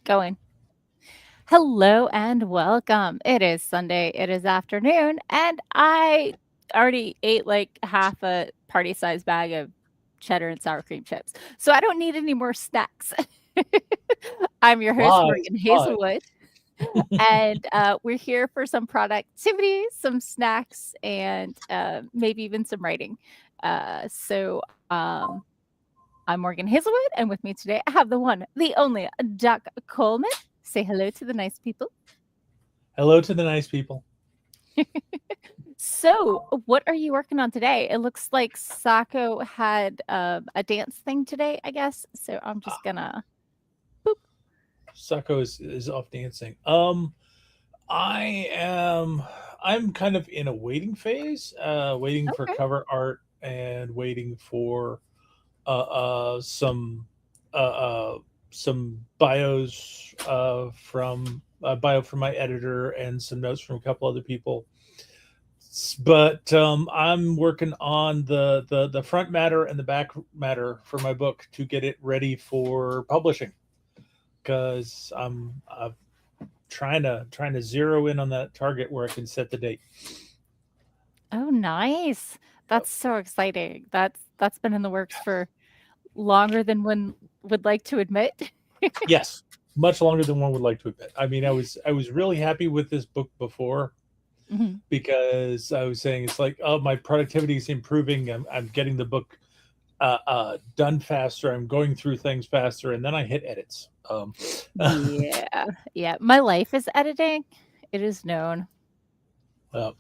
Going. Hello and welcome. It is Sunday. It is afternoon, and I already ate like half a party size bag of cheddar and sour cream chips. So I don't need any more snacks. I'm your host, Lies, Morgan lies. Hazelwood, and we're here for some productivity, some snacks, and maybe even some writing. So I'm Morgan Hazelwood, and with me today, I have the one, the only Doc Coleman. Say hello to the nice people. Hello to the nice people. So, what are you working on today? It looks like Sako had a dance thing today, I guess. So I'm just gonna boop. Sako is off dancing. I am I'm kind of in a waiting phase, waiting for Okay. cover art and waiting for uh, uh, some uh, uh, some bios bio from my editor and some notes from a couple other people. But I'm working on the front matter and the back matter for my book to get it ready for publishing because I'm trying to zero in on that target where I can set the date. Oh, nice. Yep. That's so exciting. That's been in the works for longer than one would like to admit. Yes, much longer than one would like to admit. I mean, I was really happy with this book before Mhm. because I was saying it's like, oh, my productivity is improving. I'm getting the book done faster. I'm going through things faster, and then I hit edits. Yeah. Yeah. My life is editing. It is known. uh,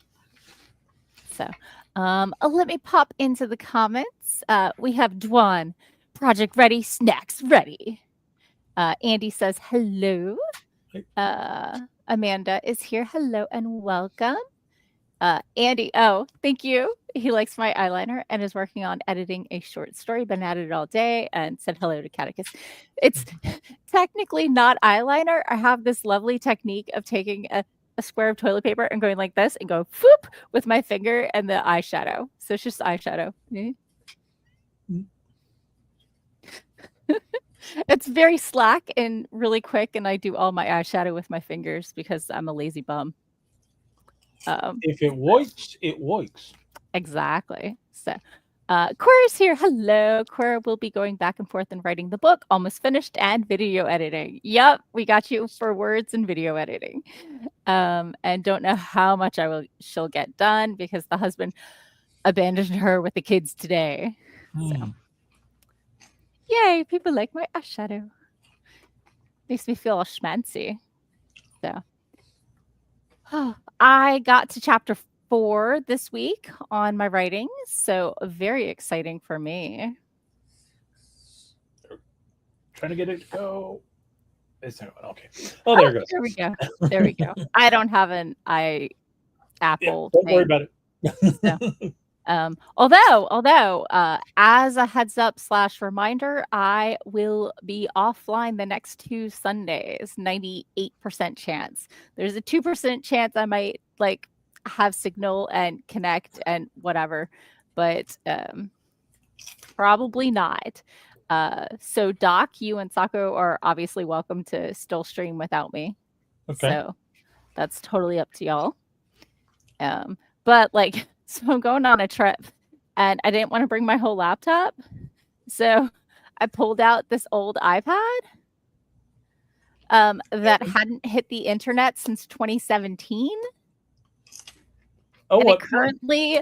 So, let me pop into the comments. We have Dwan, project ready, snacks ready. Andy says hello. Amanda is here. Hello and welcome. Andy, oh, thank you. He likes my eyeliner and is working on editing a short story. Been at it all day and said hello to Catechus. It's technically not eyeliner. I have this lovely technique of taking a square of toilet paper and going like this and go whoop with my finger and the eyeshadow. So it's just eyeshadow. It's very slack and really quick, and I do all my eyeshadow with my fingers because I'm a lazy bum. if it works, it works. Exactly. So, Cora's here. Hello. Cora will be going back and forth and writing the book, almost finished, and video editing. Yep, we got you for words and video editing. And don't know how much she'll get done because the husband abandoned her with the kids today. So, Hmm. yay, people like my eyeshadow. Makes me feel all schmancy. So, I got to chapter 4 this week on my writing, so very exciting for me. Trying to get it to go. Is there one? Okay. Oh, there Oh, it goes. there we go. There we go. I don't have an Yeah, Apple don't worry thing. about So, it. although, as a heads up slash reminder, I will be offline the next 2 Sundays, 98% chance. There's a 2% chance I might like have signal and connect and whatever, but probably not. So Doc, you and Sako are obviously welcome to still stream without me. Okay. So that's totally up to y'all. But like, so I'm going on a trip and I didn't want to bring my whole laptop. So I pulled out this old iPad that hadn't hit the internet since 2017. Oh, And it what fun! currently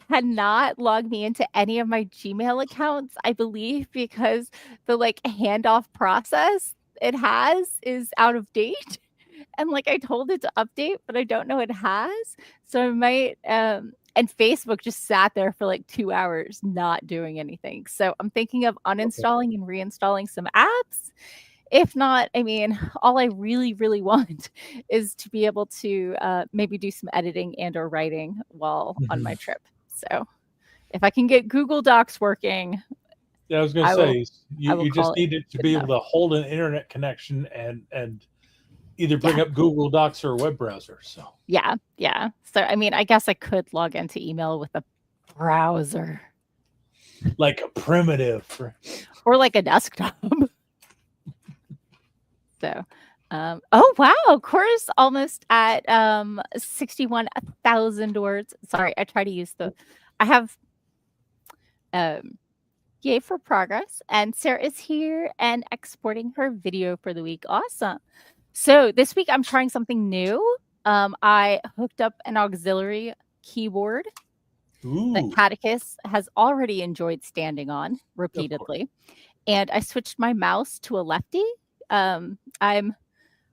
cannot log me into any of my Gmail accounts, I believe, because the like handoff process it has is out of date. And like I told it to update, but I don't know it has. So I might and Facebook just sat there for like 2 hours not doing anything. So I'm thinking of Okay. uninstalling and reinstalling some apps. If not, I mean, all I really, really want is to be able to maybe do some editing and or writing while on my Mhm. trip. So if I can get Google Docs working, Yeah, I was going to I will say I you will you call just it needed to good be able enough. to hold an internet connection and either bring Yeah. up Google Docs or a web browser. So, Yeah. Yeah. So I mean, I guess I could log into email with a browser like a primitive. or like a desktop. So Oh wow, course almost at 61,000 words. Sorry, I try to use the I have um yay for progress. And Sarah is here and exporting her video for the week. Awesome. So this week I'm trying something new. I hooked up an auxiliary keyboard that Ooh, Catechus has already enjoyed standing on of course. repeatedly. And I switched my mouse to a lefty. I'm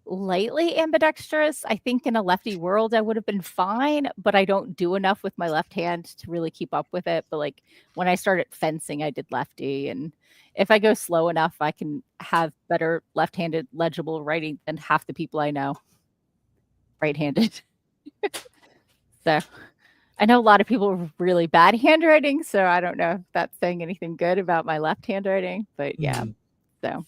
lightly ambidextrous. I think in a lefty world I would have been fine, but I don't do enough with my left hand to really keep up with it. But like when I started fencing, I did lefty, and if I go slow enough, I can have better left-handed legible writing than half the people I know right-handed. So I know a lot of people with really bad handwriting, so I don't know if that's saying anything good about my left handwriting, but yeah. Mhm. So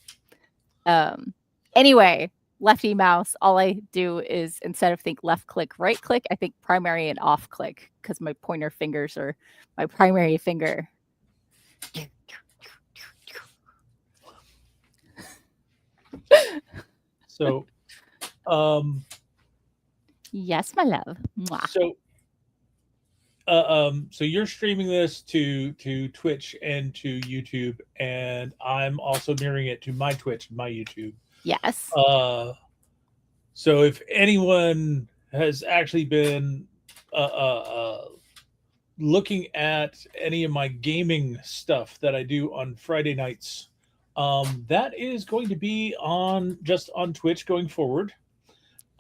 Um, anyway, lefty mouse, all I do is instead of think left click, right click, I think primary and off click because my pointer fingers are my primary finger. So, um, Yes, my love. Mwah. so, so you're streaming this to Twitch and to YouTube, and I'm also mirroring it to my Twitch and my YouTube. Yes. Uh, so if anyone has actually been uh, uh, uh, looking at any of my gaming stuff that I do on Friday nights, that is going to be on just on Twitch going forward.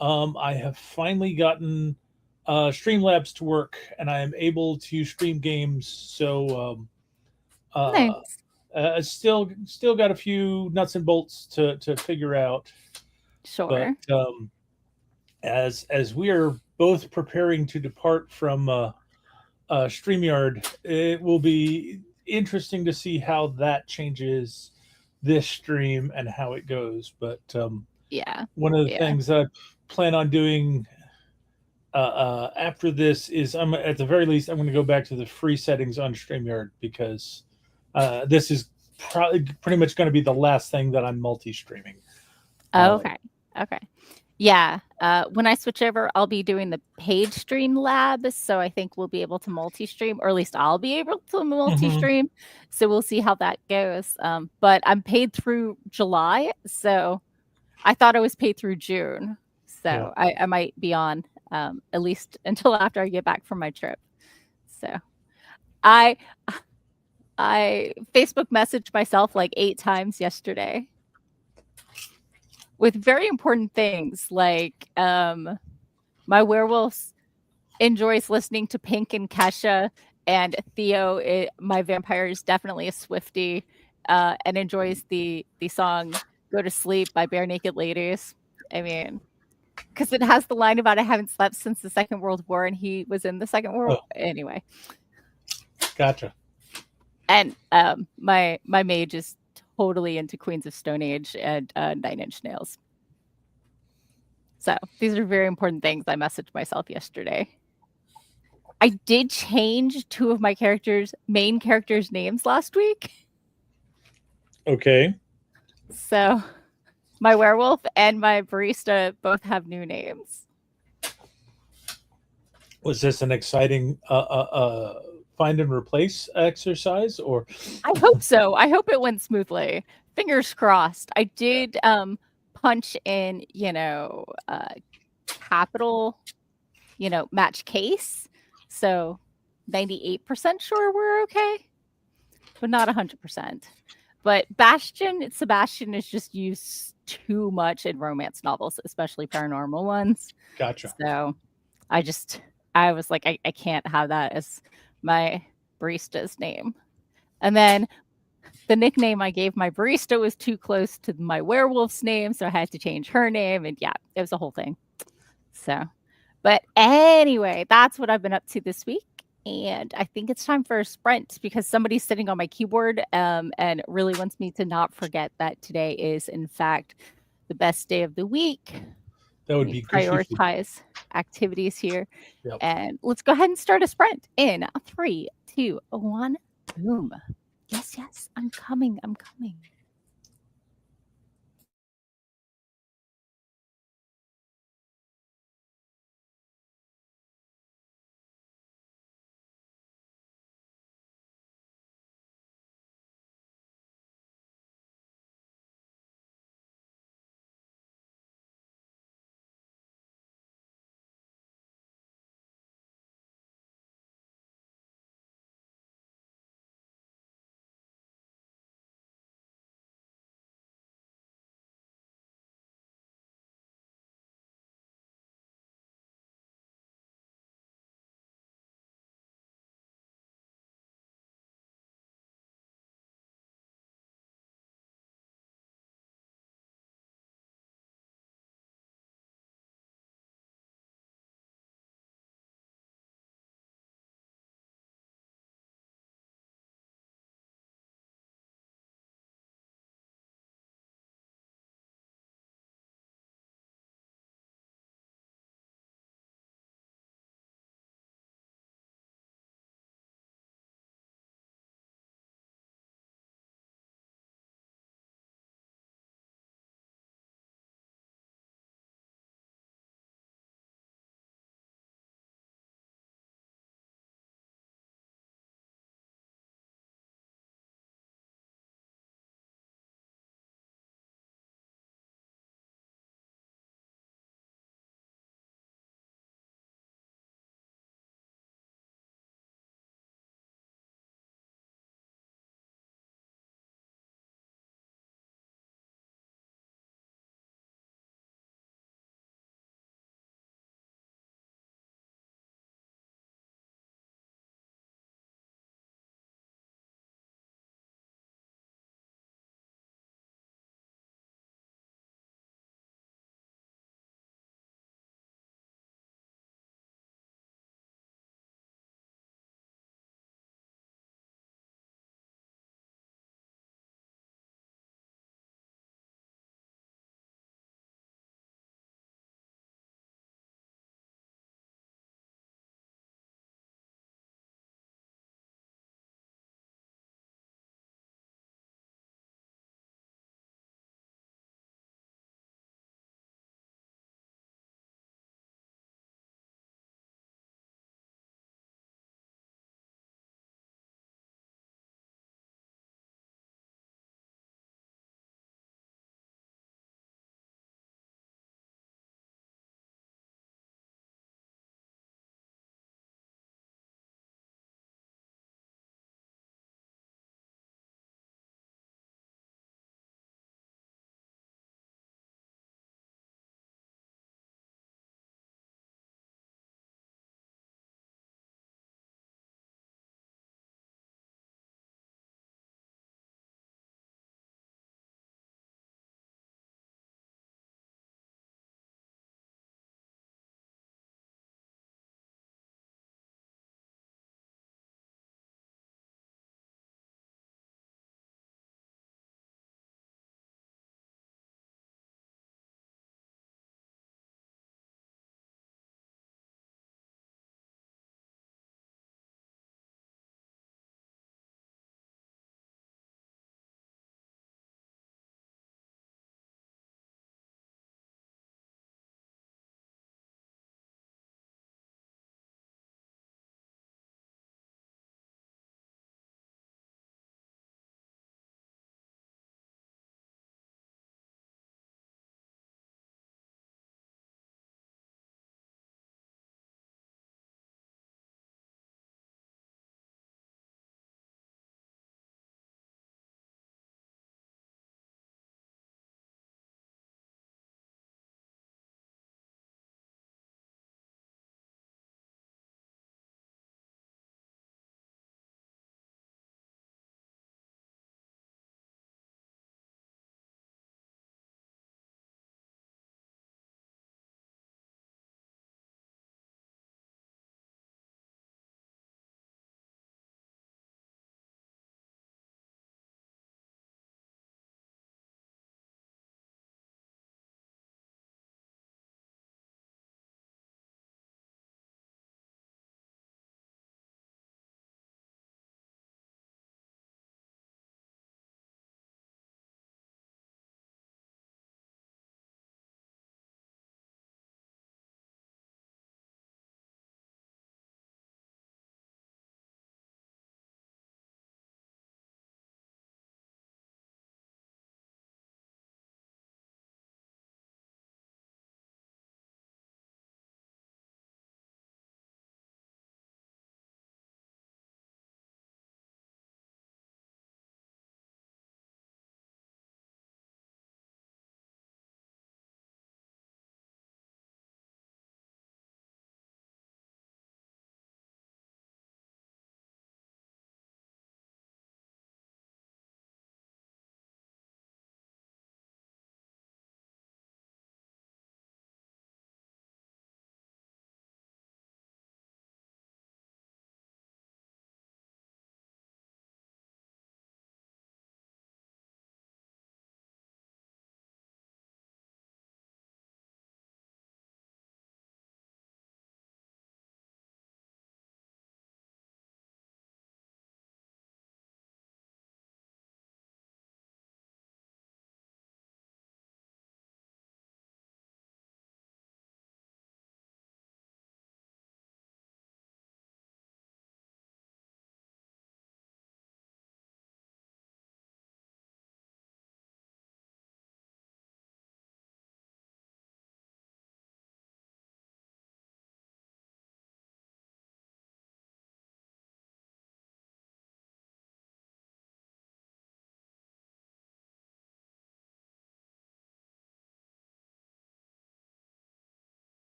I have finally gotten Streamlabs to work, and I am able to stream games. So uh, Nice. still got a few nuts and bolts to figure out, but Sure. as we are both preparing to depart from StreamYard, it will be interesting to see how that changes this stream and how it goes. But Yeah. one of the Yeah. things that I plan on doing after this is I'm at the very least I'm going to go back to the free settings on StreamYard because this is probably pretty much going to be the last thing that I'm multi-streaming. Uh, Okay. Okay. Yeah. When I switch over, I'll be doing the paid stream lab. So I think we'll be able to multi stream, or at least I'll be able to multi mhm. stream. So we'll see how that goes. But I'm paid through July. So I thought I was paid through June. Yeah, So I might be on at least until after I get back from my trip. So I I Facebook messaged myself like 8 times yesterday with very important things like my werewolves enjoys listening to Pink and Kesha, and Theo, my vampire, is definitely a Swiftie, and enjoys the song "Go to Sleep" by Bare Naked Ladies. I mean, because it has the line about I haven't slept since the Second World War, and he was in the Second World oh, anyway. gotcha. And my mage is totally into Queens of Stone Age and Nine Inch Nails. So these are very important things I messaged myself yesterday. I did change 2 of my main characters' names last week. Okay, So my werewolf and my barista both have new names. was this an exciting find and replace exercise or? I hope so. I hope it went smoothly. Fingers crossed. I Yeah, did punch in, capital, match case. So 98% sure we're okay, but not 100%. But Sebastian is just used too much in romance novels, especially paranormal ones. gotcha. So I was like, I can't have that as my barista's name. And then the nickname I gave my barista was too close to my werewolf's name, so I had to change her name. And yeah, it was a whole thing. So, but anyway, that's what I've been up to this week. And I think it's time for a sprint because somebody's sitting on my keyboard and really wants me to not forget that today is, in fact, the best day of the week. That Let would me be gushy food. prioritize activities here. Yep. And let's go ahead and start a sprint in 3, 2, 1. Boom. Yes, yes, I'm coming. I'm coming.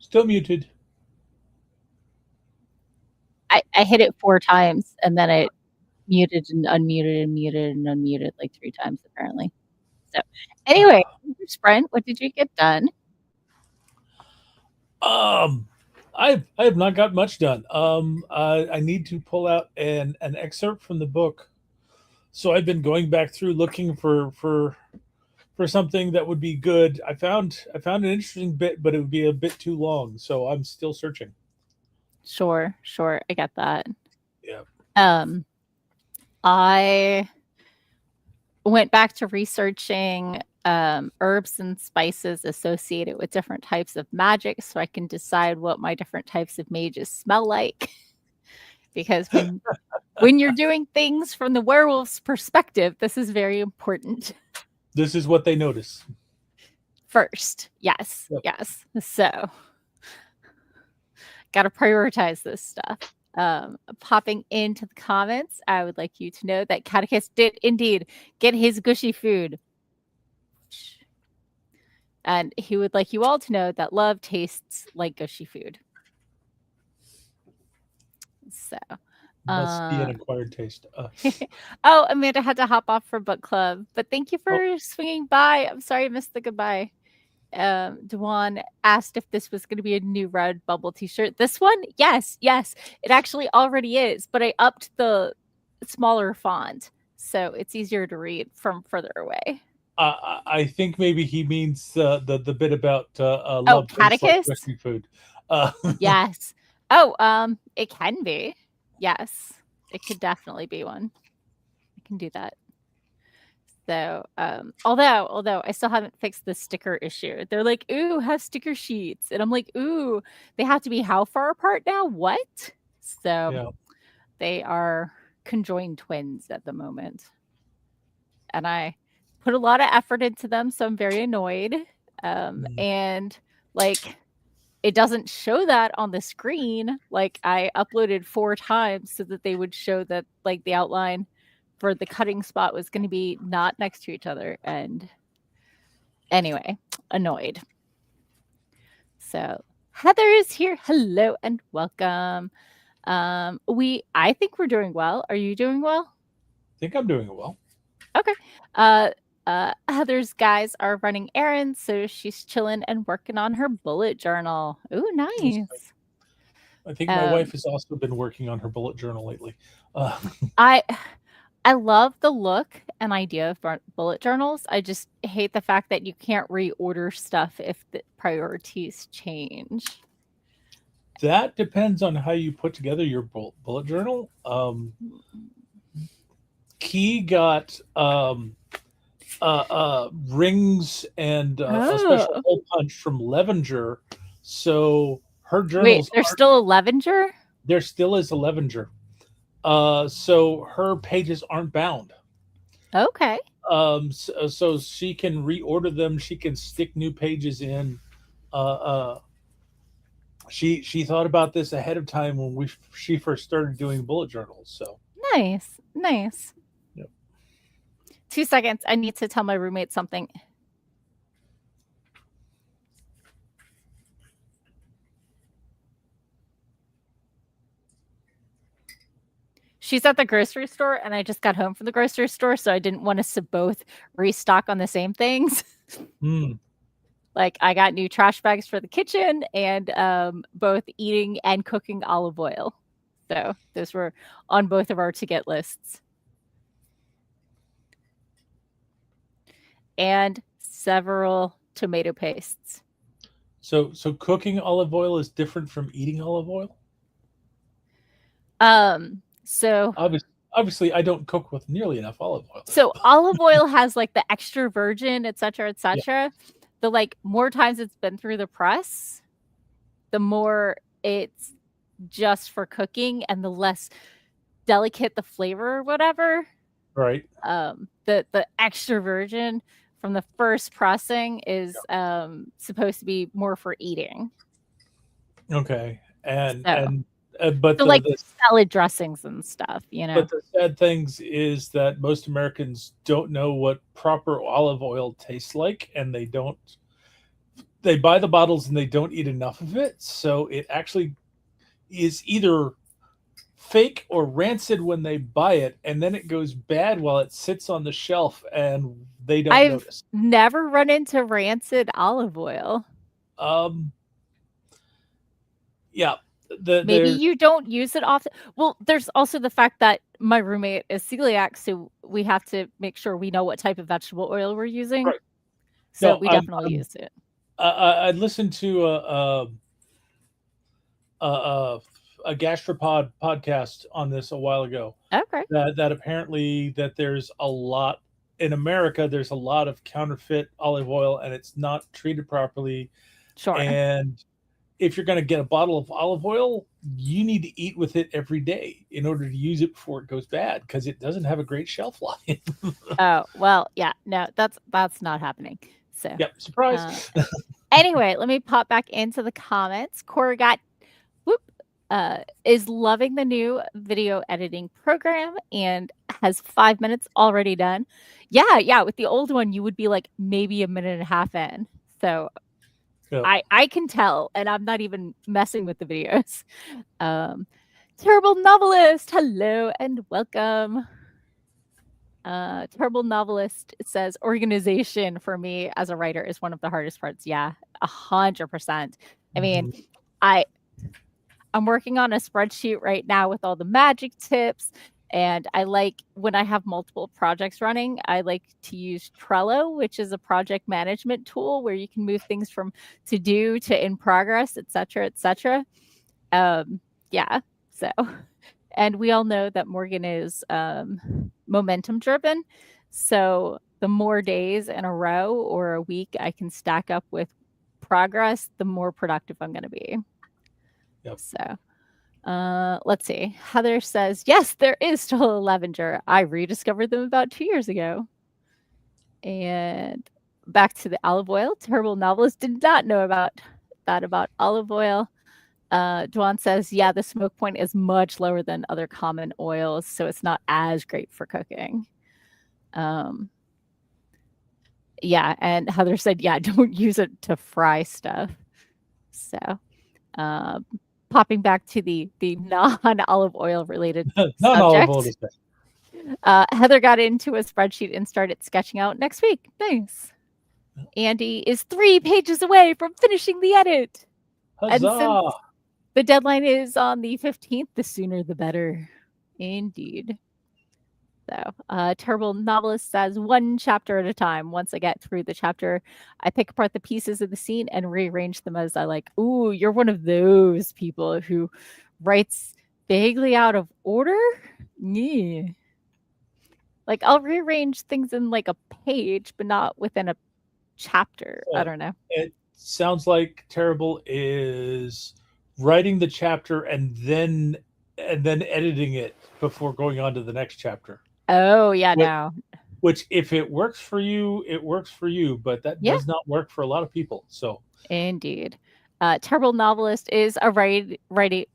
Still muted. I hit it 4 times, and then it muted and unmuted and muted and unmuted, like, 3 times, apparently. So, anyway, your sprint, what did you get done? Um, I have not got much done. I need to pull out an excerpt from the book. So I've been going back through looking for something that would be good. I found an interesting bit, but it would be a bit too long. So I'm still searching. Sure, sure, I get that. Yeah. Um, I went back to researching, herbs and spices associated with different types of magic so I can decide what my different types of mages smell like. Because when you're doing things from the werewolf's perspective, this is very important. This is what they notice. First, yes, Yep. yes. So, gotta prioritize this stuff. Popping into the comments, I would like you to know that Catechus did indeed get his gushy food. And he would like you all to know that love tastes like gushy food. So, Must be an acquired taste. oh, Amanda had to hop off for book club, but thank you Oh, for swinging by. I'm sorry I missed the goodbye. Dewan asked if this was going to be a new red bubble t-shirt. This one, yes, it actually already is, but I upped the smaller font so it's easier to read from further away. I think maybe he means the bit about Oh, love tastes like Catechus? Christmas food. Uh, Yes. Oh, it can be. Yes, it could definitely be one. I can do that. So, although I still haven't fixed the sticker issue. They're like, "Ooh, have sticker sheets," and I'm like, "Ooh, they have to be how far apart now? What?" So yeah. they are conjoined twins at the moment, and I put a lot of effort into them, so I'm very annoyed. Mm. And like, it doesn't show that on the screen. Like, I uploaded 4 times so that they would show that, like, the outline for the cutting spot was going to be not next to each other. And anyway, annoyed. So Heather is here. Hello and welcome. I think we're doing well. Are you doing well? I think I'm doing it well. Okay. Heather's guys are running errands, so she's chilling and working on her bullet journal. Ooh, nice. I think my wife has also been working on her bullet journal lately. I love the look and idea of bullet journals. I just hate the fact that you can't reorder stuff if the priorities change. That depends on how you put together your bullet journal. Key got rings and a special Oh. hole punch from Levenger, so her Wait, journals there's still a Levenger? there still is a Levenger. So her pages aren't bound. Okay. So she can reorder them. She can stick new pages in. She thought about this ahead of time when she first started doing bullet journals. So Nice. Nice. yep. 2 seconds. I need to tell my roommate something. She's at the grocery store, and I just got home from the grocery store, so I didn't want us to both restock on the same things. Mm. Like, I got new trash bags for the kitchen and both eating and cooking olive oil. So those were on both of our to-get lists. And several tomato pastes. So cooking olive oil is different from eating olive oil. So Obviously, I don't cook with nearly enough olive oil. So olive oil has like the extra virgin, et cetera, et Yeah. cetera. The like more times it's been through the press, the more it's just for cooking and the less delicate the flavor or whatever. Right. The extra virgin from the first pressing is supposed to be more for eating. Okay. And So, and but so the, like the salad dressings and stuff, you know. but the sad things is that most Americans don't know what proper olive oil tastes like, and they don't they buy the bottles and they don't eat enough of it, so it actually is either fake or rancid when they buy it, and then it goes bad while it sits on the shelf and they don't I've notice. never run into rancid olive oil. Um, yeah, Maybe there. you don't use it often. Well, there's also the fact that my roommate is celiac, so we have to make sure we know what type of vegetable oil we're using. Right. So No, we definitely use it. I listened to a, a gastropod podcast on this a while ago. Okay. That apparently that there's a lot in America. There's a lot of counterfeit olive oil, and it's not treated properly. Sure. And if you're going to get a bottle of olive oil, you need to eat with it every day in order to use it before it goes bad because it doesn't have a great shelf life. Oh, well, yeah. No, that's not happening. So, Yep, surprise. uh, anyway, let me pop back into the comments. Cora got whoop is loving the new video editing program and has 5 minutes already done. Yeah, with the old one, you would be like maybe a minute and a half in. So Yep. I can tell, and I'm not even messing with the videos. Terrible Novelist, hello and welcome. Terrible Novelist says organization for me as a writer is one of the hardest parts. Yeah, 100%. I mean, Mhm. I I'm working on a spreadsheet right now with all the magic tips. And I like when I have multiple projects running, I like to use Trello, which is a project management tool where you can move things from to do to in progress, et cetera, et cetera. Yeah. So, and we all know that Morgan is momentum driven. So the more days in a row or a week I can stack up with progress, the more productive I'm going to be. Yep. So, let's see. Heather says, yes, there is still a Levenger. I rediscovered them about 2 years ago. And back to the olive oil. Terrible Novelist did not know about that about olive oil. Dwan says, yeah, the smoke point is much lower than other common oils, so it's not as great for cooking. Yeah, and Heather said, yeah, don't use it to fry stuff. So, um, popping back to the non-olive oil related Not olive oil subject. is bad. Heather got into a spreadsheet and started sketching out next week. Nice. Andy is 3 pages away from finishing the edit. And since Huzzah! the deadline is on the 15th, the sooner the better. Indeed. So, Terrible Novelist says 1 chapter at a time. Once I get through the chapter, I pick apart the pieces of the scene and rearrange them as I like. Ooh, you're one of those people who writes vaguely out of order? Yeah. Like, I'll rearrange things in, like, a page, but not within a chapter. I So don't know. it sounds like Terrible is writing the chapter and then editing it before going on to the next chapter. Oh, yeah, Which, no. which if it works for you, it works for you, but that Yeah, does not work for a lot of people. So, indeed. Terrible Novelist is a writing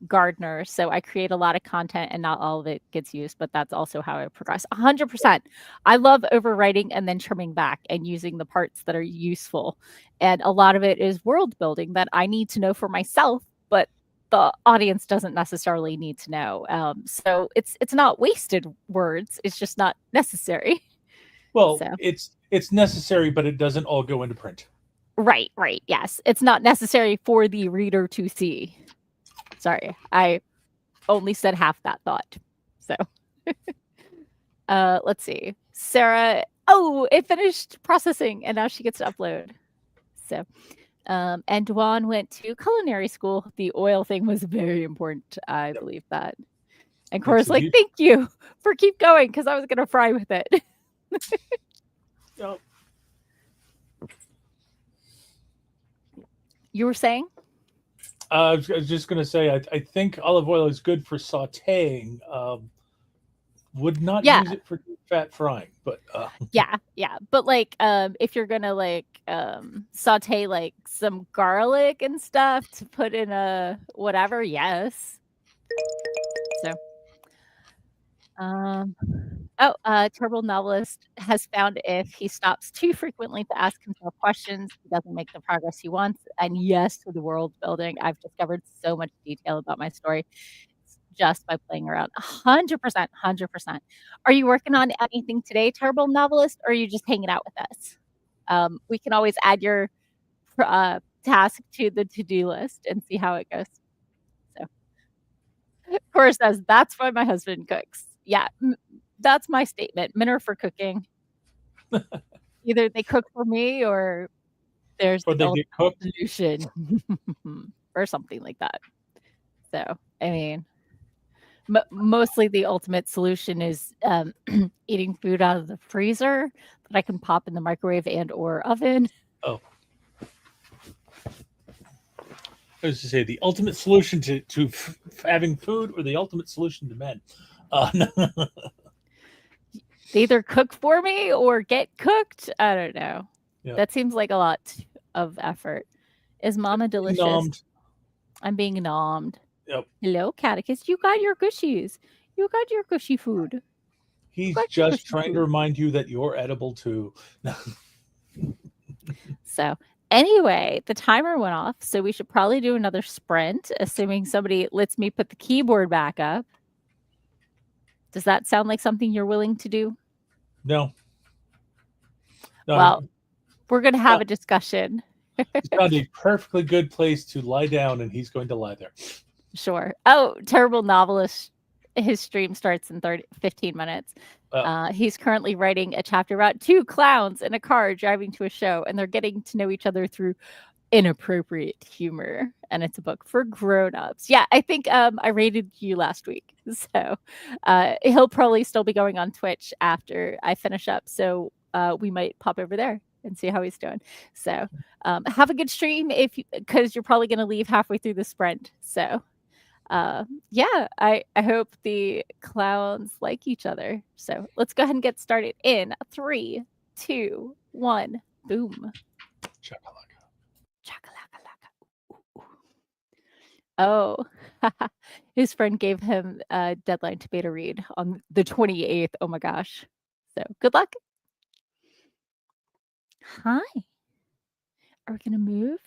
gardener, so I create a lot of content and not all of it gets used, but that's also how I progress. 100%. I love overwriting and then trimming back and using the parts that are useful. And a lot of it is world building that I need to know for myself, but the audience doesn't necessarily need to know. So it's not wasted words. It's just not necessary. well, So it's necessary, but it doesn't all go into print. right. Yes. It's not necessary for the reader to see. Sorry. I only said half that thought. So let's see. Sarah, oh, it finished processing and now she gets to upload. So and Dwan went to culinary school. The oil thing was very important. I Yep. believe that. And Makes Cora's a like, huge. thank you for keep going because I was gonna fry with it. Yep. You were saying? I was just going to say, I think olive oil is good for sautéing. Would not Yeah, use it for fat frying, but yeah. But like if you're gonna like saute like some garlic and stuff to put in a whatever, yes. So Terrible novelist has found if he stops too frequently to ask himself questions, he doesn't make the progress he wants. And yes, to the world building, I've discovered so much detail about my story just by playing around. 100%, 100%. Are you working on anything today, terrible novelist, or are you just hanging out with us? We can always add your task to the to-do list and see how it goes. So, Cora says, "That's why my husband cooks." Yeah, that's my statement. Men are for cooking. Either they cook for me or there's Or the they get ultimate cooked. solution or something like that. So, I mean, mostly the ultimate solution is, eating food out of the freezer that I can pop in the microwave and or oven. Oh, I was to say the ultimate solution to having food, or the ultimate solution to men. No. They either cook for me or get cooked. I don't know. Yeah. That seems like a lot of effort. Is mama delicious? Nommed. I'm being nommed. Yep. Hello, Catechus. You got your gushies. You got your gushy food. You He's got your just gushy trying to food. remind you that you're edible too. So, anyway, the timer went off, so we should probably do another sprint, assuming somebody lets me put the keyboard back up. Does that sound like something you're willing to do? No. No, Well, we're going to have no. a discussion. He's found a perfectly good place to lie down, and he's going to lie there. Sure. Oh, terrible novelist. His stream starts in 15 minutes. He's currently writing a chapter about two clowns in a car driving to a show, and they're getting to know each other through inappropriate humor. And it's a book for grown-ups. Yeah, I think I rated you last week. So he'll probably still be going on Twitch after I finish up. So we might pop over there and see how he's doing. So have a good stream because you're probably going to leave halfway through the sprint. So yeah, I hope the clowns like each other. So let's go ahead and get started in 3, 2, 1, boom. Chakalaka. Chakalaka-laka. Ooh, ooh. Oh, his friend gave him a deadline to beta read on the 28th. Oh my gosh. So good luck. Hi. Are we gonna move?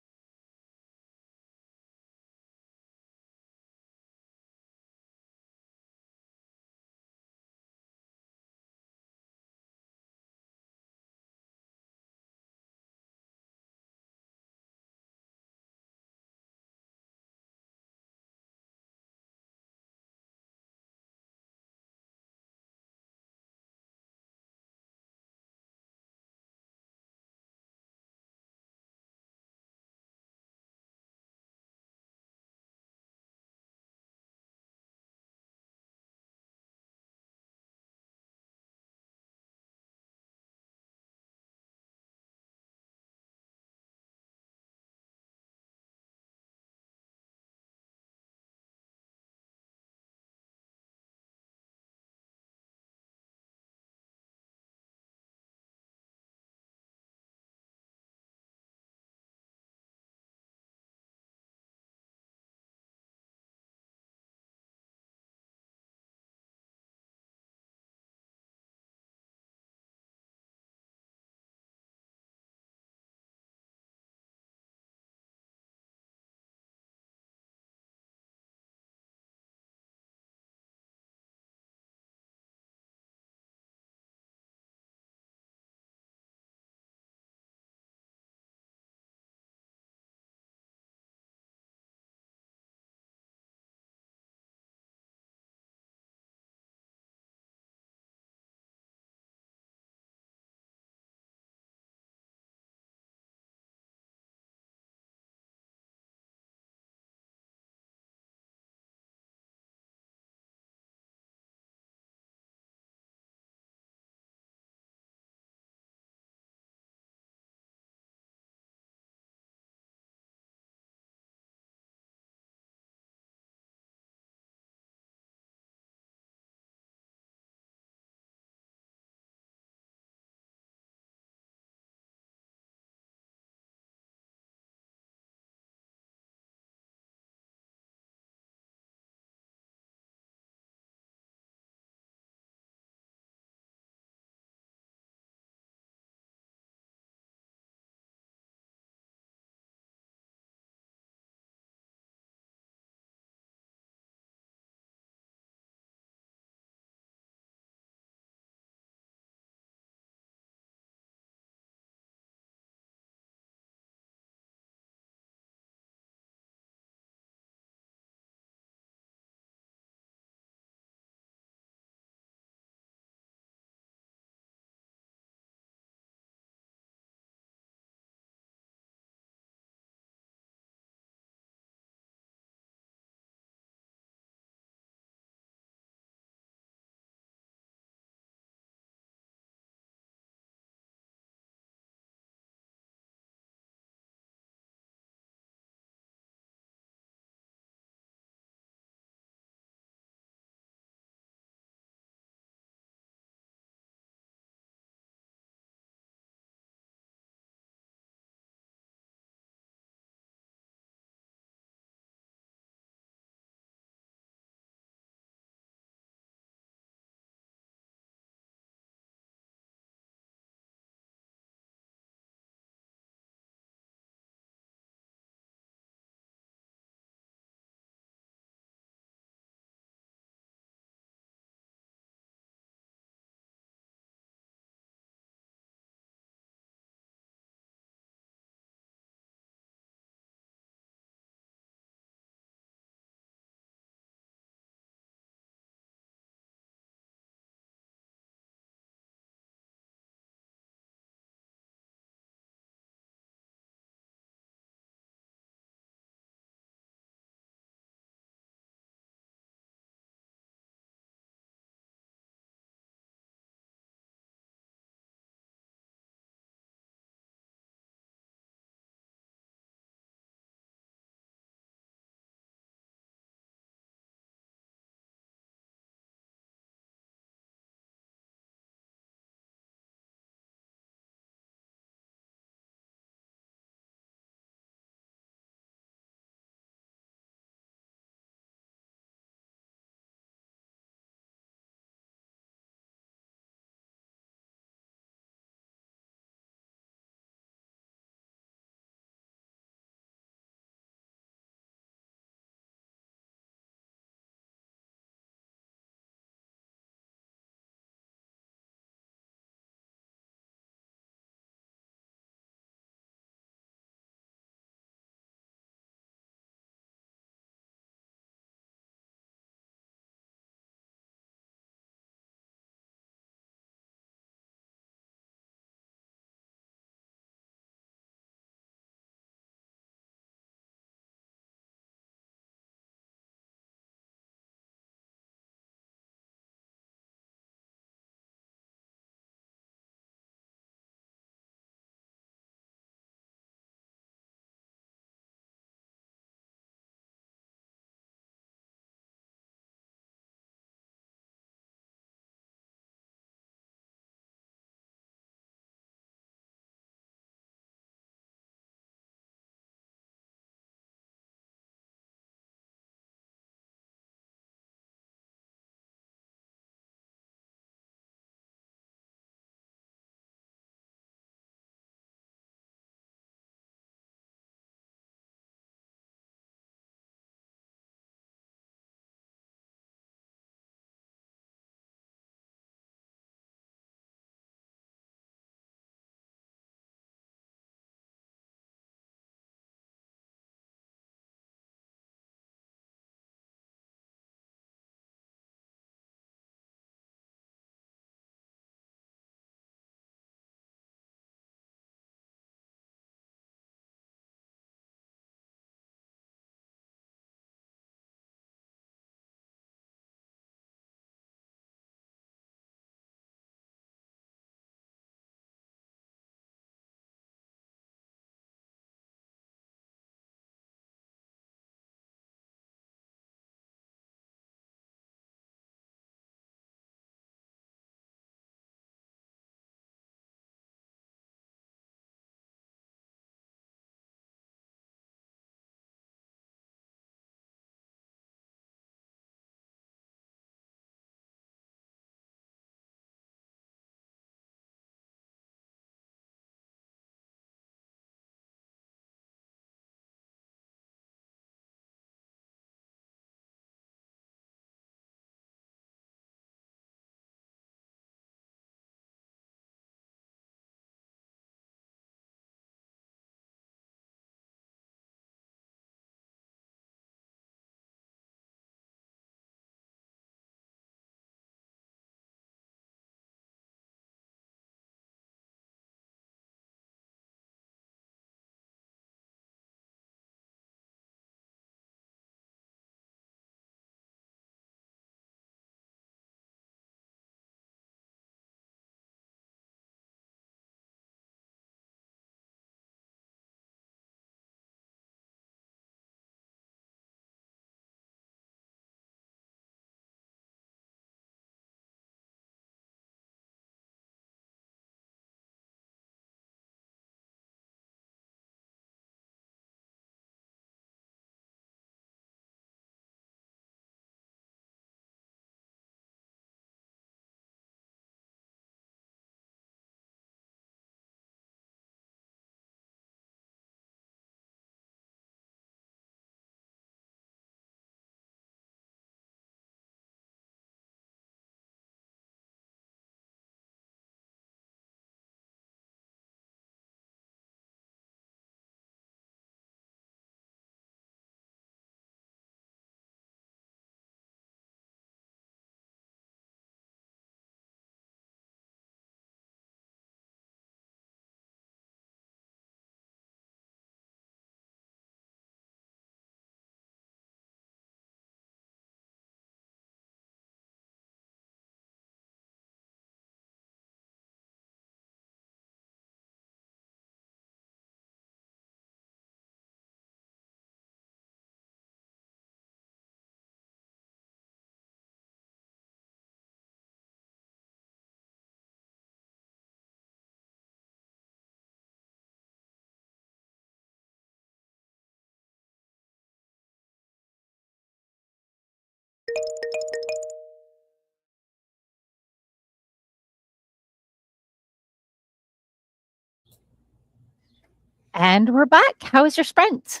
And we're back. How was your sprint?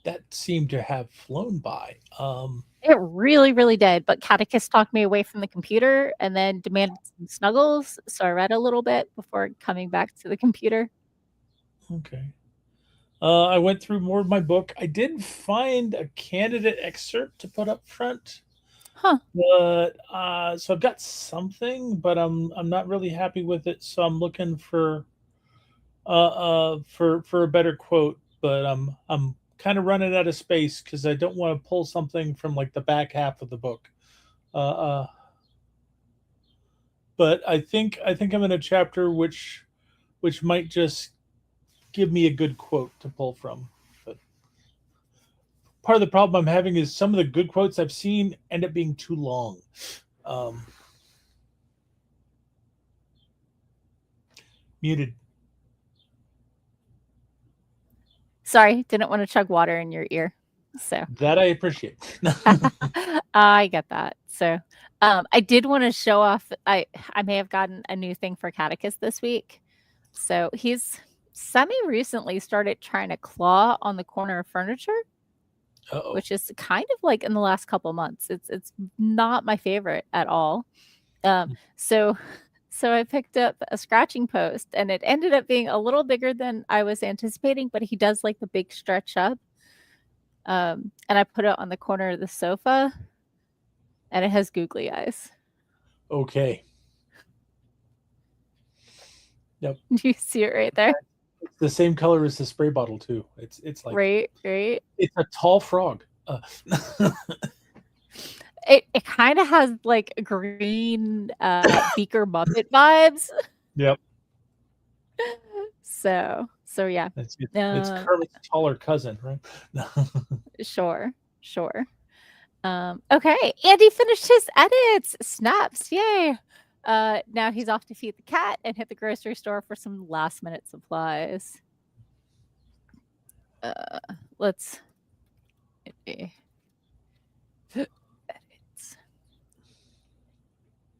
That seemed to have flown by. It really, really did. But Catechus talked me away from the computer and then demanded some snuggles. So I read a little bit before coming back to the computer. Okay. I went through more of my book. I did find a candidate excerpt to put up front, Huh. but so I've got something, but I'm not really happy with it. So I'm looking for a better quote, but I'm kind of running out of space because I don't want to pull something from like the back half of the book. Uh, uh, but I think I'm in a chapter which might just give me a good quote to pull from. But part of the problem I'm having is some of the good quotes I've seen end up being too long. Um, Muted. Sorry, didn't want to chug water in your ear. So That I appreciate. I get that. So I did want to show off. I may have gotten a new thing for Catechus this week. So he's semi recently started trying to claw on the corner of furniture, Uh-oh. which is kind of like in the last couple months. It's not my favorite at all. So I picked up a scratching post, and it ended up being a little bigger than I was anticipating. But he does like the big stretch up. And I put it on the corner of the sofa, and it has googly eyes. Okay. Yep. Do you see it right there? It's the same color as the spray bottle too. It's like Right. it's a tall frog. It kind of has like green Beaker Muppet vibes. Yep. So yeah. It's Kermit's taller cousin, right? Sure. Okay, Andy finished his edits. Snaps, yay! Now he's off to feed the cat and hit the grocery store for some last minute supplies. Let's edits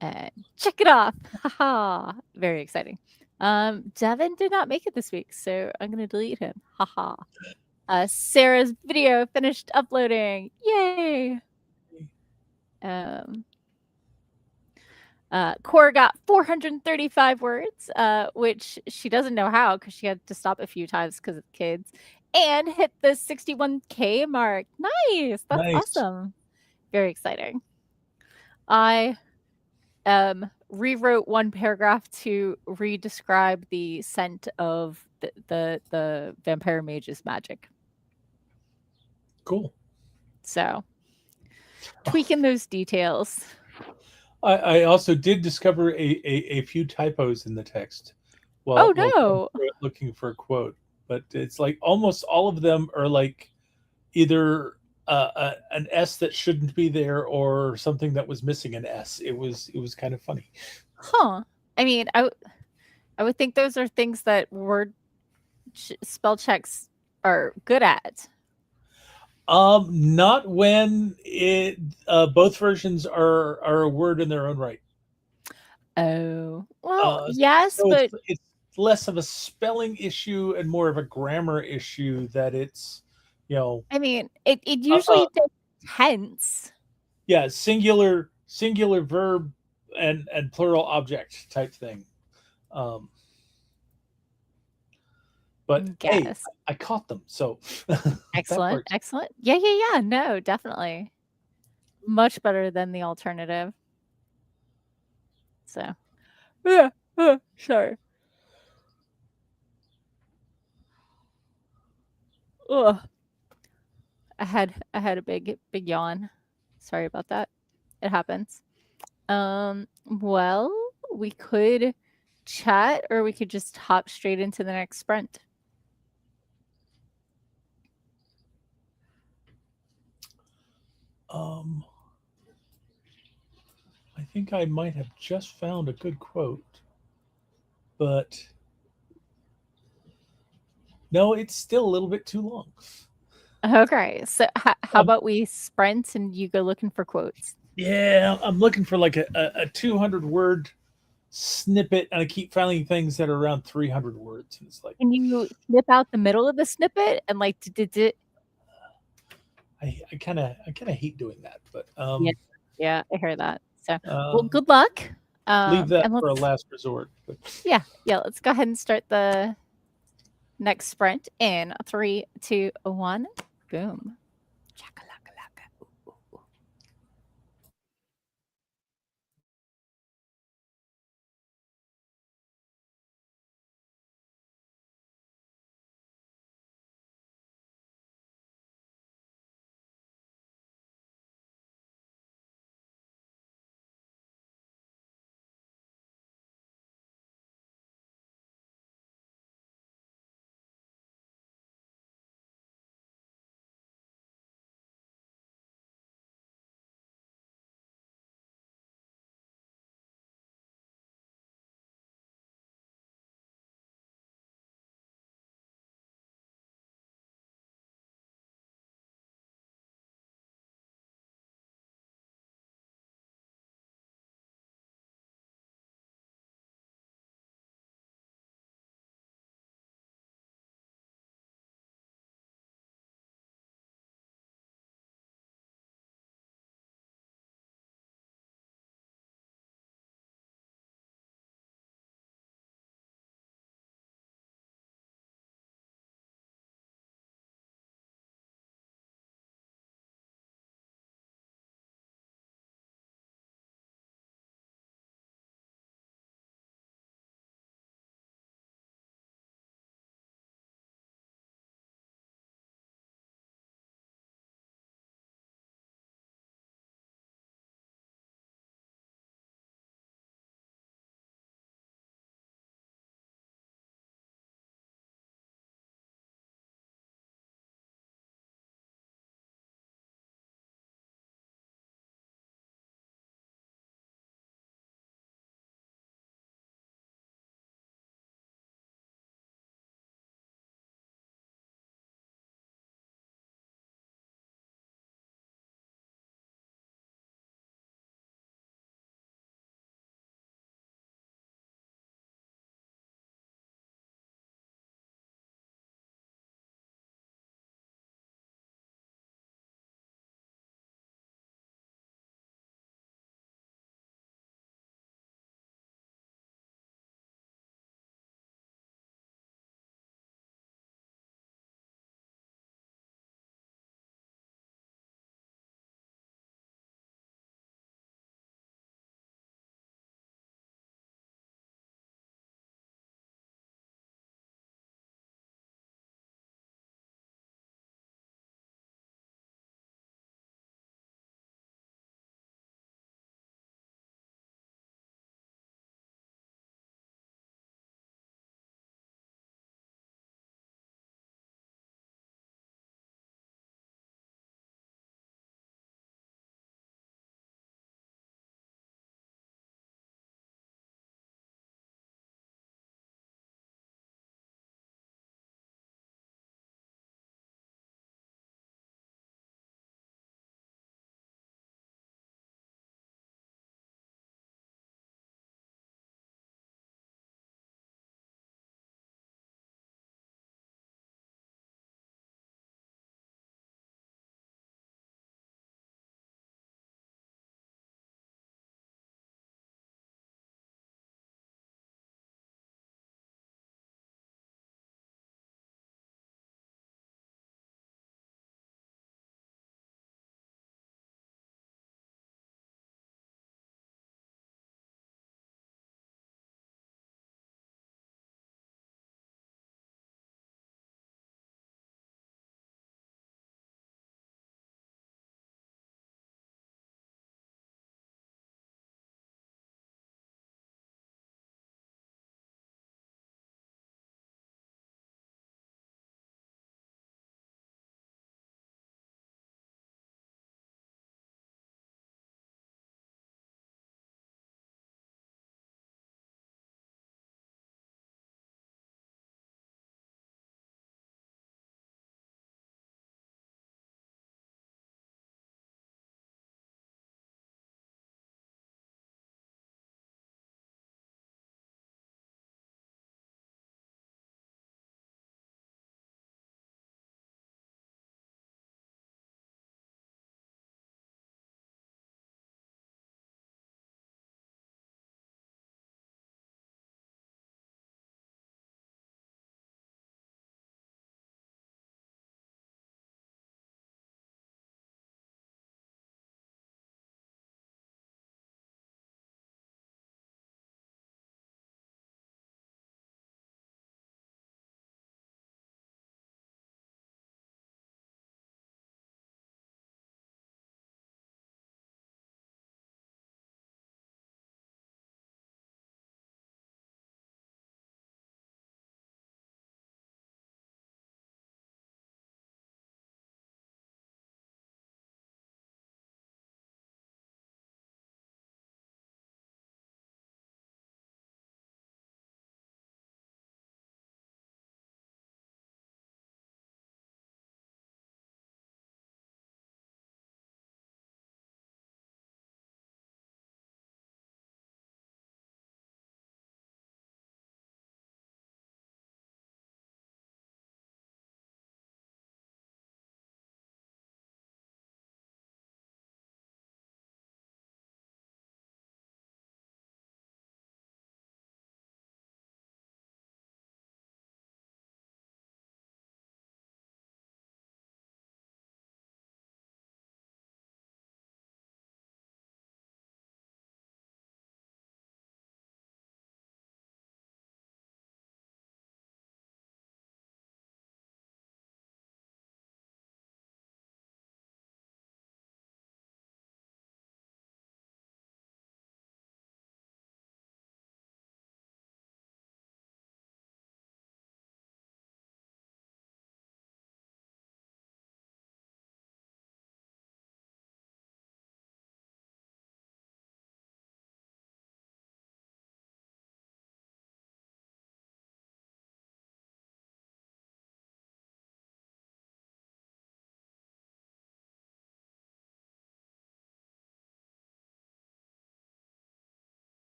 and check it off. Haha, very exciting. Devin did not make it this week, so I'm gonna delete him. Haha. Sarah's video finished uploading. Yay! Cora got 435 words, which she doesn't know how because she had to stop a few times because of kids, and hit the 61K mark. Nice. That's awesome. Very exciting. I rewrote one paragraph to re-describe the scent of the vampire mage's magic. Cool. So tweaking those details. I also did discover a few typos in the text while looking for a quote, but it's like almost all of them are like either an S that shouldn't be there or something that was missing an S. It was kind of funny. Huh. I mean, I would think those are things that word spell checks are good at. Not when it both versions are a word in their own right. Oh, well, yes, so but it's less of a spelling issue and more of a grammar issue that it's, you know. I mean, it usually tense. Yeah, singular verb and plural object type thing. But hey, I caught them, so excellent. Yeah. No, definitely much better than the alternative. So, yeah, sorry. Ugh. I had a big yawn. Sorry about that. It happens. Well, we could chat or we could just hop straight into the next sprint. I think I might have just found a good quote, but no, it's still a little bit too long. Okay, so how about we sprint and you go looking for quotes? Yeah, I'm looking for like a 200 word snippet, and I keep finding things that are around 300 words, and it's like Can you snip out the middle of the snippet and, like, d I kind of hate doing that, but Yeah, yeah, I hear that. So, well, uh, good luck, leave that and for a let's last resort. But yeah, yeah, let's go ahead and start the next sprint in 3, 2, 1. Boom. Chakalaka.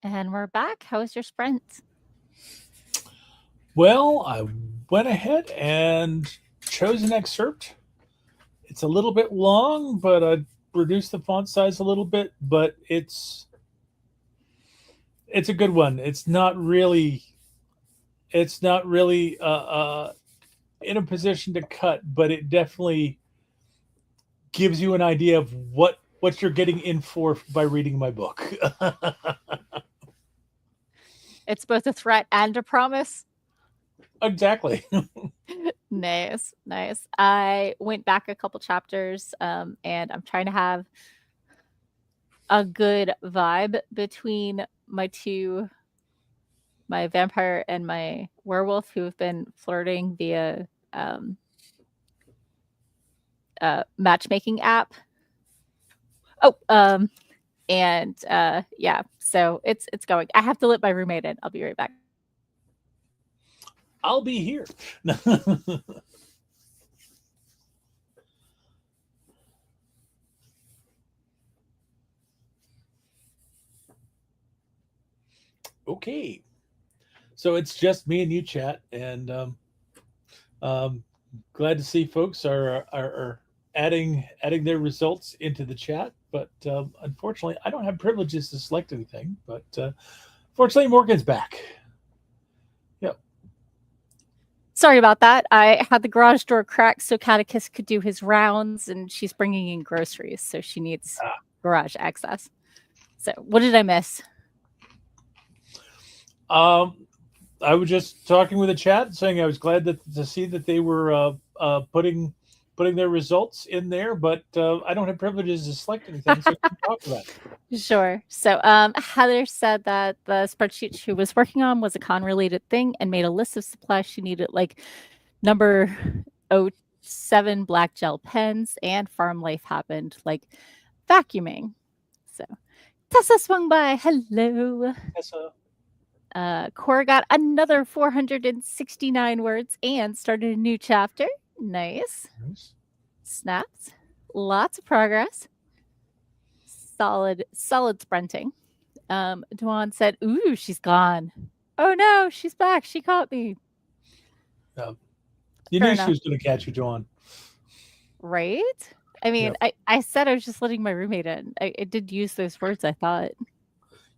And we're back. How was your sprint? Well, I went ahead and chose an excerpt. It's a little bit long, but I reduced the font size a little bit, but it's a good one. It's not really in a position to cut, but it definitely gives you an idea of what you're getting in for by reading my book. It's both a threat and a promise. Exactly. Nice, nice. I went back a couple chapters, and I'm trying to have a good vibe between my vampire and my werewolf who have been flirting via um, matchmaking app. Oh, and yeah, so it's going. I have to let my roommate in. I'll be right back. I'll be here. Okay. So it's just me and you, chat, and um, glad to see folks are adding their results into the chat. But unfortunately, I don't have privileges to select anything. But fortunately, Morgan's back. Yep. Sorry about that. I had the garage door cracked so Catechus could do his rounds, and she's bringing in groceries, so she needs garage access. So, what did I miss? I was just talking with the chat, saying I was glad to see that they were putting their results in there, but I don't have privileges to select anything, so I can talk about it. Sure. So, Heather said that the spreadsheet she was working on was a con-related thing and made a list of supplies she needed, like number 07 black gel pens, and farm life happened, like vacuuming. So, Tessa swung by. Hello. Tessa. Cora got another 469 words and started a new chapter. Nice. Snaps. Lots of progress. Solid sprinting. Dwan said, "Ooh, she's gone. Oh no, she's back. She caught me." You Fair knew enough. she was going to catch you, Joan. Right? I mean, Yep. I said I was just letting my roommate in. I did use those words, I thought.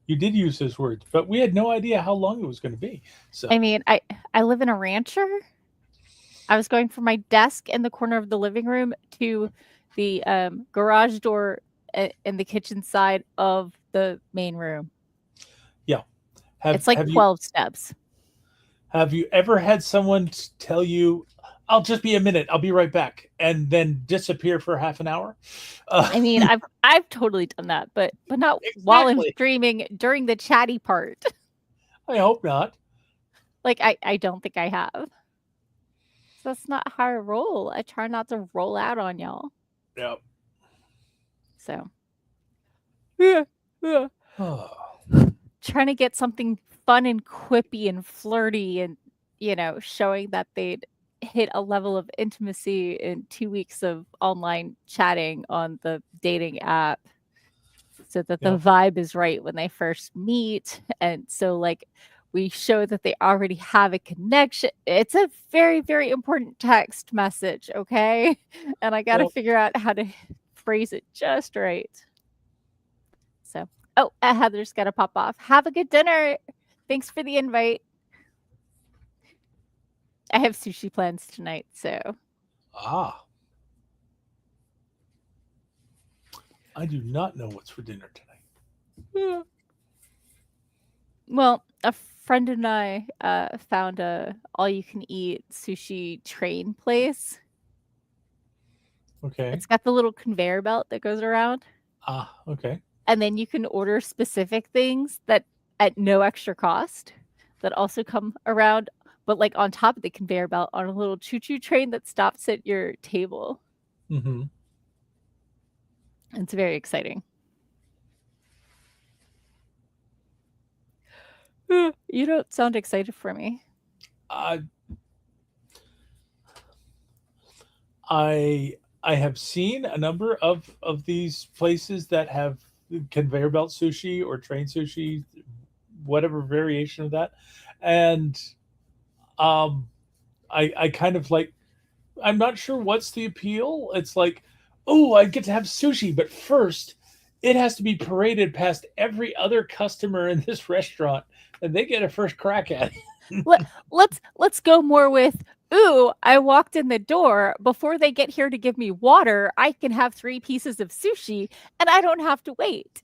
You did use those words, but we had no idea how long it was going to be. So I mean, I live in a rancher. I was going from my desk in the corner of the living room to the garage door in the kitchen side of the main room. yeah, It's like have you 12 steps. ever had someone tell you, "I'll just be a minute. I'll be right back," and then disappear for half an hour? I mean, I've totally done that, but not while I'm Exactly. streaming during the chatty part. I hope not. Like I don't think I have. So that's not how I roll. I try not to roll out on y'all. Yep. So yeah, yeah. Oh, Trying to get something fun and quippy and flirty and, showing that they'd hit a level of intimacy in 2 weeks of online chatting on the dating app so that the yep. vibe is right when they first meet. And so, like, we show that they already have a connection. It's a very, very important text message, okay? And I got to Yep. figure out how to phrase it just right. So, oh, Heather's got to pop off. Have a good dinner. Thanks for the invite. I have sushi plans tonight, so. Ah, I do not know what's for dinner tonight. Well, a friend and I found a all-you-can-eat sushi train place. Okay. It's got the little conveyor belt that goes around, Ah, okay. and then you can order specific things that at no extra cost that also come around, but like on top of the conveyor belt on a little choo-choo train that stops at your table. Mm-hmm. It's very exciting. You don't sound excited for me. Uh, I have seen a number of these places that have conveyor belt sushi or train sushi whatever variation of that, and um, I kind of like, I'm not sure what's the appeal. It's like, oh, I get to have sushi, but first, it has to be paraded past every other customer in this restaurant, and they get a first crack at it. Let's go more with, ooh, I walked in the door. Before they get here to give me water, I can have 3 pieces of sushi and I don't have to wait.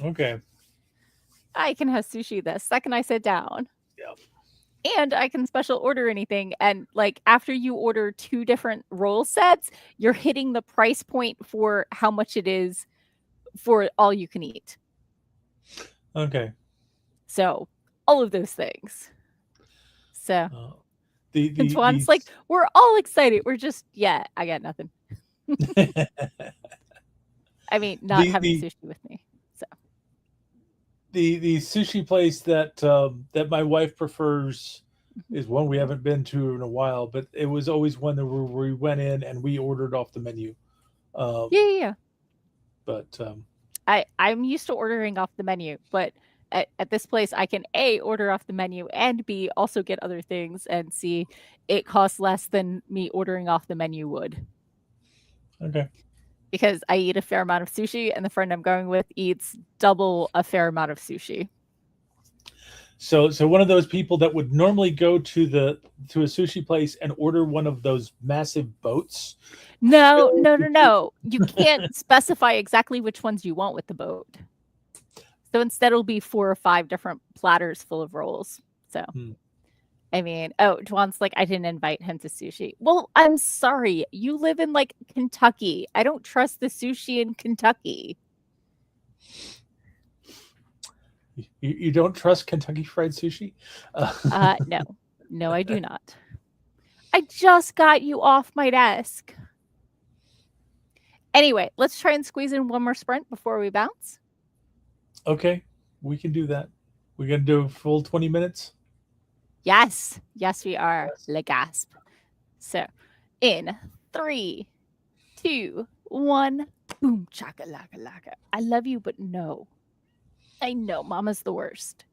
Okay. I can have sushi the second I sit down. Yeah. And I can special order anything. And like after you order 2 different roll sets, you're hitting the price point for how much it is for all you can eat. Okay. So all of those things. So Uh, the and the Swan's like, we're all excited. We're just, yeah, I got nothing. I mean, not having the sushi with me. So the sushi place that that my wife prefers mhm. is one we haven't been to in a while, but it was always one that we went in and we ordered off the menu. Um, Yeah, yeah, yeah. but I'm used to ordering off the menu, but at this place I can A, order off the menu, and B, also get other things, and C, it costs less than me ordering off the menu would. okay. Because I eat a fair amount of sushi and the friend I'm going with eats double a fair amount of sushi. So one of those people that would normally go to a sushi place and order one of those massive boats No, filled no, no, with no. You can't specify exactly which ones you want with the boat. So instead it'll be 4 or 5 different platters full of rolls. So hmm. I mean, oh, Juan's like, I didn't invite him to sushi. Well, I'm sorry. You live in like Kentucky. I don't trust the sushi in Kentucky. You don't trust Kentucky Fried Sushi? No, no, I do not. I just got you off my desk. Anyway, let's try and squeeze in one more sprint before we bounce. Okay, we can do that. We gonna do a full 20 minutes. Yes, yes, we are. Yes. Le gasp. So, in 3, 2, 1, boom, chaka laka laka. I love you, but no. I know, Mama's the worst.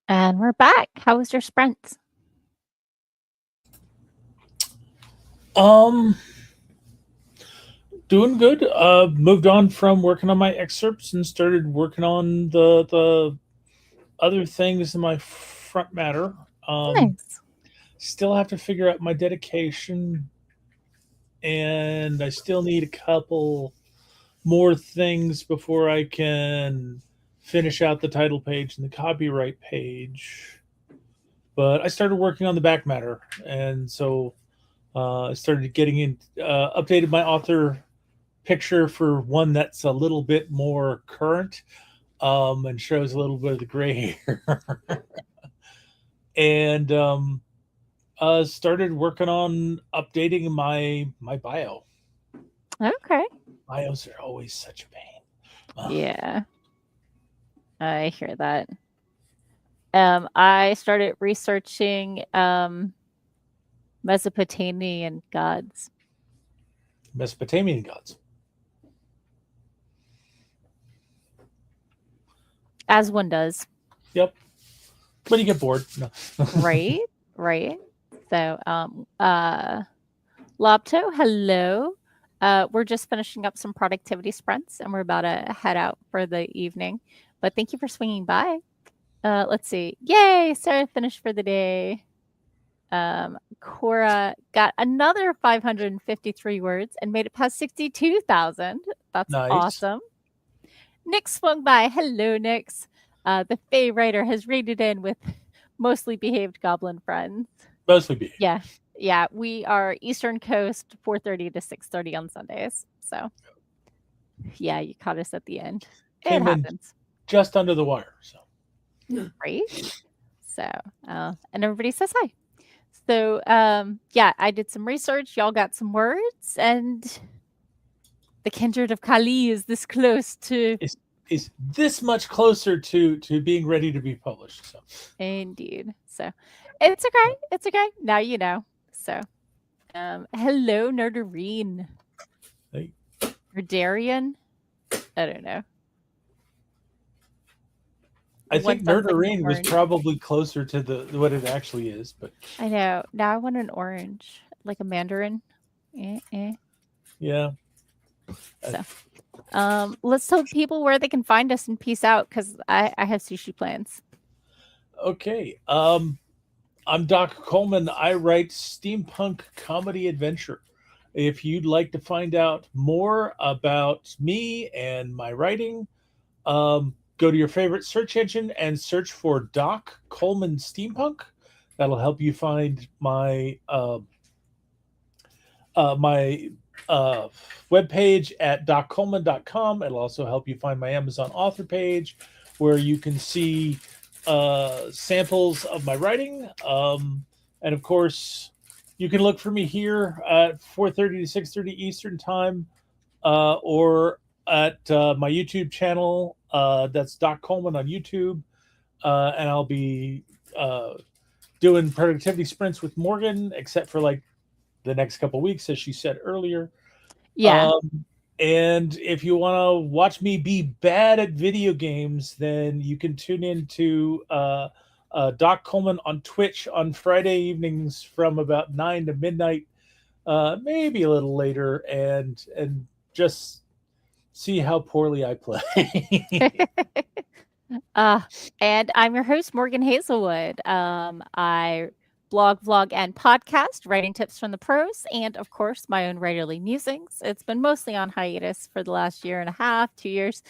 And we're back. How was your sprints? Um, doing good. Moved on from working on my excerpts and started working on the other things in my front matter. Um, Nice. Still have to figure out my dedication, and I still need a couple more things before I can finish out the title page and the copyright page. But I started working on the back matter, and so I started getting in, updated my author picture for one that's a little bit more current, and shows a little bit of the gray hair, and started working on updating my bio. Okay. Bios are always such a pain. Yeah, I hear that. I started researching Mesopotamian gods, Mesopotamian gods. as one does, Yep. When you get bored. No. right? Right. So, Lobto, hello. We're just finishing up some productivity sprints and we're about to head out for the evening. But thank you for swinging by. Let's see. Yay! Sarah finished for the day. Cora got another 553 words and made it past 62,000. That's Nice. awesome. Nick swung by. Hello, Nix. The Fae writer has raided in with mostly behaved goblin friends. Mostly be. Yeah. Yeah, we are Eastern Coast 4:30 to 6:30 on Sundays. So, yeah, you caught us at the end. It Came in happens, just under the wire. So right? So, and everybody says hi. So, yeah, I did some research. Y'all got some words, and the kindred of Kali is this close to. is this much closer to being ready to be published. So Indeed. So, it's okay. It's okay. Now you know. So, hello, Nerdarine. hey, Or Darian. I don't know. I One think sounds like an Nerdarine was orange. probably closer to the what it actually is, but I know. Now I want an orange, like a mandarin. Eh. yeah. Uh, So, let's tell people where they can find us and peace out because I have sushi plans. okay. I'm Doc Coleman. I write steampunk comedy adventure. If you'd like to find out more about me and my writing, go to your favorite search engine and search for Doc Coleman Steampunk. That'll help you find my uh, webpage at doccoleman.com. It'll also help you find my Amazon author page where you can see samples of my writing. And of course, you can look for me here at 4:30 to 6:30 Eastern Time, or at my YouTube channel. That's Doc Coleman on YouTube, and I'll be doing productivity sprints with Morgan, except for like the next couple weeks, as she said earlier. Yeah. Um, and if you want to watch me be bad at video games, then you can tune in to Doc Coleman on Twitch on Friday evenings from about 9 to midnight, maybe a little later, and just see how poorly I play. uh, and I'm your host, Morgan Hazelwood. I blog, vlog, and podcast, writing tips from the pros, and of course, my own writerly musings. It's been mostly on hiatus for the last year and a half, 2 years.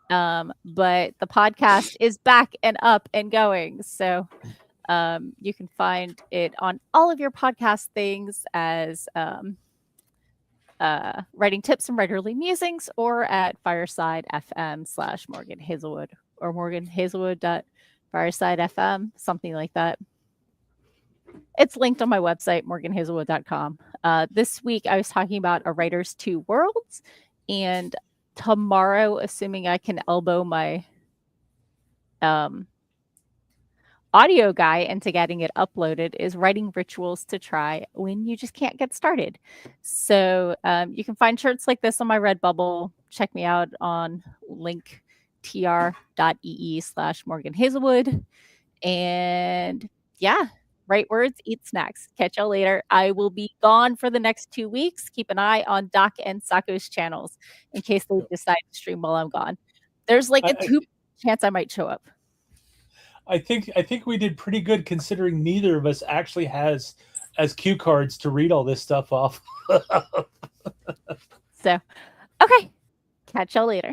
But the podcast is back and up and going. So you can find it on all of your podcast things as writing tips and writerly musings, or at Fireside FM / Morgan Hazelwood, or Morgan Hazelwood.Fireside FM, something like that. It's linked on my website, morganhazelwood.com. This week I was talking about A Writer's Two Worlds, and tomorrow, assuming I can elbow my audio guy into getting it uploaded, is writing rituals to try when you just can't get started. So you can find shirts like this on my Redbubble. Check me out on linktr.ee / Morgan Hazelwood. And yeah, right words, eat snacks. Catch y'all later. I will be gone for the next 2 weeks. Keep an eye on Doc and Sako's channels in case they decide to stream while I'm gone. There's like a I, 2 chance I might show up. I think we did pretty good considering neither of us actually has cue cards to read all this stuff off. So, okay. Catch y'all later.